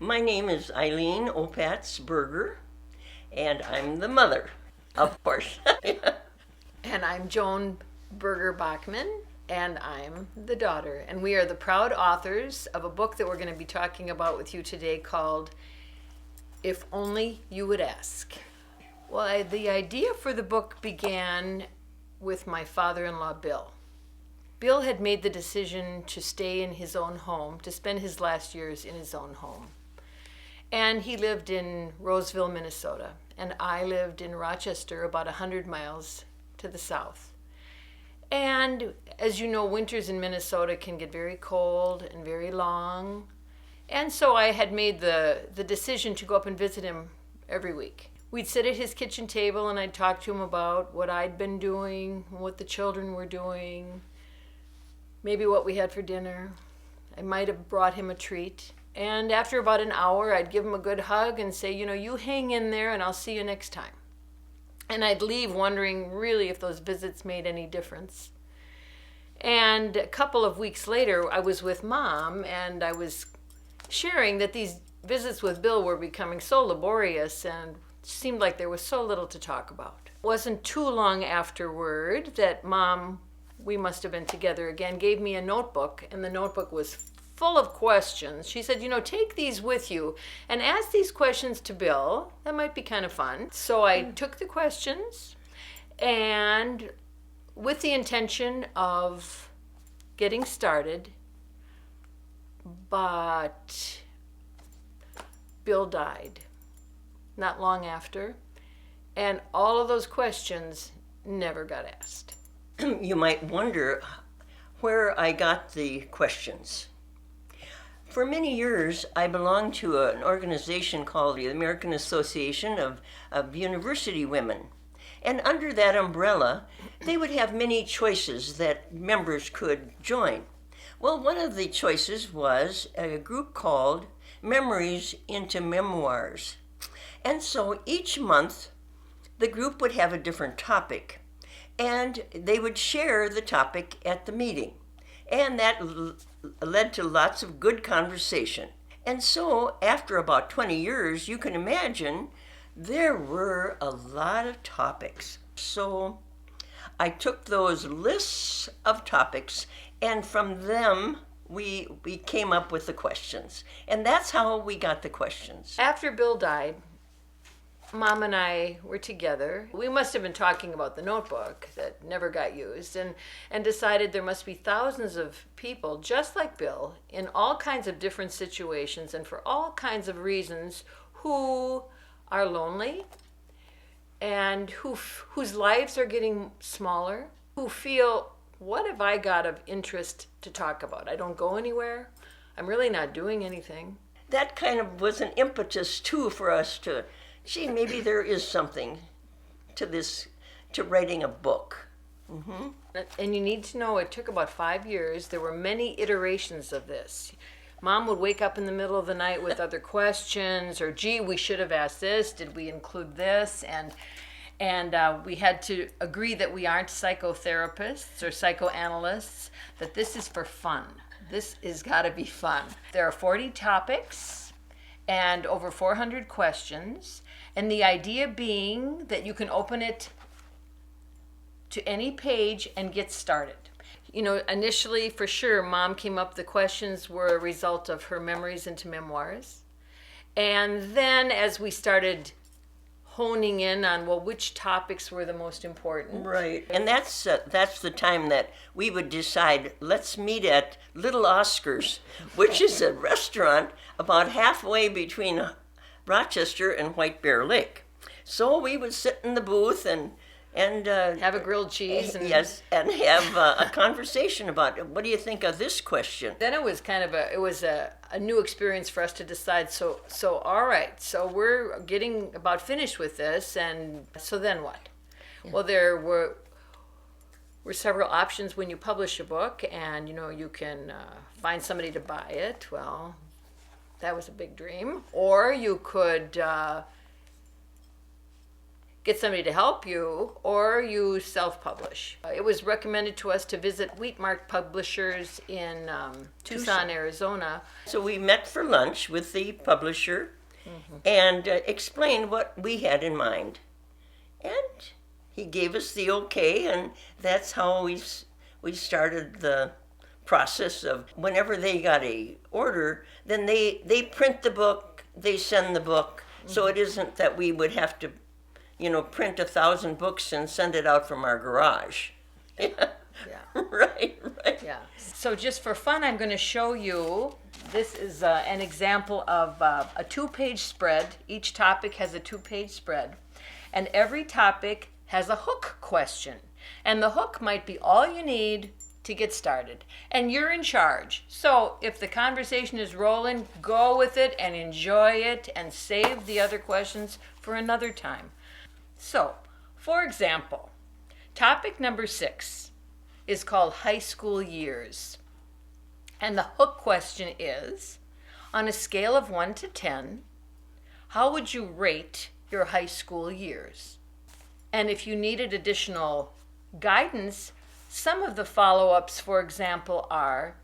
My name is Eileen Opatz Berger, and I'm the mother, of course. And I'm Joan Berger Bachman, and I'm the daughter. And we are the proud authors of a book that we're going to be talking about with you today called If Only You Would Ask. Well, the idea for the book began with my father-in-law, Bill. Bill had made the decision to stay in his own home, to spend his last years in his own home. And he lived in Roseville, Minnesota, and I lived in Rochester, about 100 miles to the south. And as you know, winters in Minnesota can get very cold and very long. And so I had made the decision to go up and visit him every week. We'd sit at his kitchen table and I'd talk to him about what I'd been doing, what the children were doing, maybe what we had for dinner. I might have brought him a treat. And after about an hour, I'd give him a good hug and say, you hang in there and I'll see you next time. And I'd leave wondering really if those visits made any difference. And a couple of weeks later, I was with Mom and I was sharing that these visits with Bill were becoming so laborious and seemed like there was so little to talk about. It wasn't too long afterward that Mom, we must have been together again, gave me a notebook, and the notebook was full of questions. She said, take these with you and ask these questions to Bill. That might be kind of fun. So I took the questions, and with the intention of getting started, but Bill died not long after, and all of those questions never got asked. You might wonder where I got the questions. For many years, I belonged to an organization called the American Association of University Women. And under that umbrella, they would have many choices that members could join. Well, one of the choices was a group called Memories into Memoirs. And so each month, the group would have a different topic, and they would share the topic at the meeting. And that led to lots of good conversation. And so after about 20 years, you can imagine there were a lot of topics. So I took those lists of topics, and from them we came up with the questions. And that's how we got the questions. After Bill died, Mom and I were together. We must have been talking about the notebook that never got used, and decided there must be thousands of people just like Bill in all kinds of different situations and for all kinds of reasons who are lonely and whose lives are getting smaller, who feel, what have I got of interest to talk about? I don't go anywhere. I'm really not doing anything. That kind of was an impetus too for us to, maybe there is something to this, to writing a book. Mm-hmm. And you need to know it took about 5 years. There were many iterations of this. Mom would wake up in the middle of the night with other questions, or gee, we should have asked this. Did we include this? And we had to agree that we aren't psychotherapists or psychoanalysts, that this is for fun. This has got to be fun. There are 40 topics and over 400 questions. And the idea being that you can open it to any page and get started. Initially, for sure, Mom came up, the questions were a result of her memories into memoirs. And then as we started honing in on, which topics were the most important. Right. And that's the time that we would decide, let's meet at Little Oscar's, which is a restaurant about halfway between Rochester and White Bear Lake. So we would sit in the booth and have a grilled cheese. And yes, and have a conversation about, what do you think of this question? Then it was kind of a new experience for us to decide, so all right, so we're getting about finished with this, and so then what? Yeah. Well, there were several options when you publish a book, and you can find somebody to buy it. Well, that was a big dream. Or you could get somebody to help you, or you self-publish. It was recommended to us to visit Wheatmark Publishers in Tucson, Arizona. So we met for lunch with the publisher and explained what we had in mind. And he gave us the okay, and that's how we started the process of whenever they got a order, then they print the book, they send the book. So it isn't that we would have to, print 1,000 books and send it out from our garage. Yeah. Right. Yeah. So just for fun, I'm going to show you, this is an example of a 2-page spread. Each topic has a 2-page spread. And every topic has a hook question. And the hook might be all you need to get started. And you're in charge. So if the conversation is rolling, go with it and enjoy it and save the other questions for another time. So, for example, topic number 6 is called high school years. And the hook question is, on a scale of 1 to 10, how would you rate your high school years? And if you needed additional guidance, some of the follow-ups, for example, are,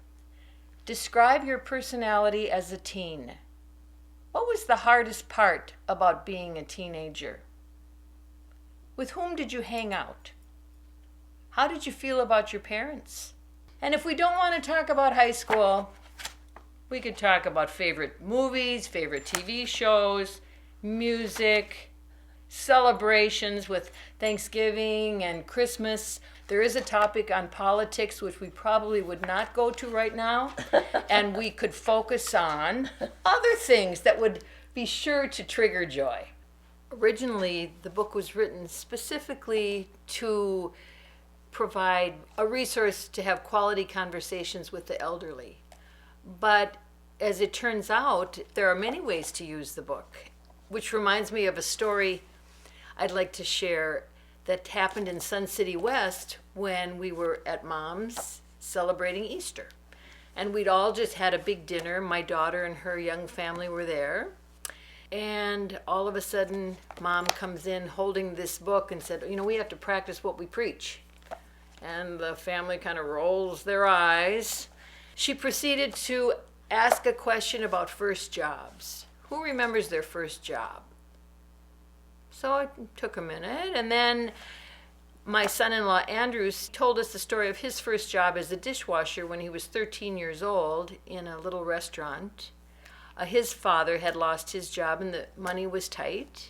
describe your personality as a teen. What was the hardest part about being a teenager? With whom did you hang out? How did you feel about your parents? And if we don't want to talk about high school, we could talk about favorite movies, favorite TV shows, music, celebrations with Thanksgiving and Christmas. There is a topic on politics which we probably would not go to right now, and we could focus on other things that would be sure to trigger joy. Originally, the book was written specifically to provide a resource to have quality conversations with the elderly. But as it turns out, there are many ways to use the book, which reminds me of a story I'd like to share that happened in Sun City West when we were at Mom's celebrating Easter. And we'd all just had a big dinner. My daughter and her young family were there. And all of a sudden, Mom comes in holding this book and said, we have to practice what we preach. And the family kind of rolls their eyes. She proceeded to ask a question about first jobs. Who remembers their first job? So it took a minute, and then my son-in-law Andrews told us the story of his first job as a dishwasher when he was 13 years old in a little restaurant. His father had lost his job and the money was tight.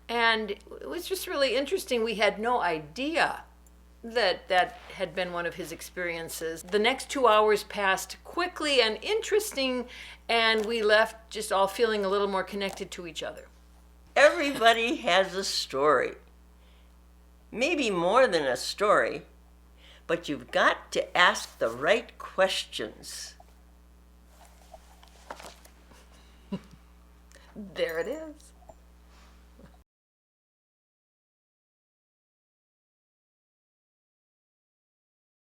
And it was just really interesting. We had no idea that had been one of his experiences. The next 2 hours passed quickly and interesting, and we left just all feeling a little more connected to each other. Everybody has a story. Maybe more than a story, but you've got to ask the right questions. There it is.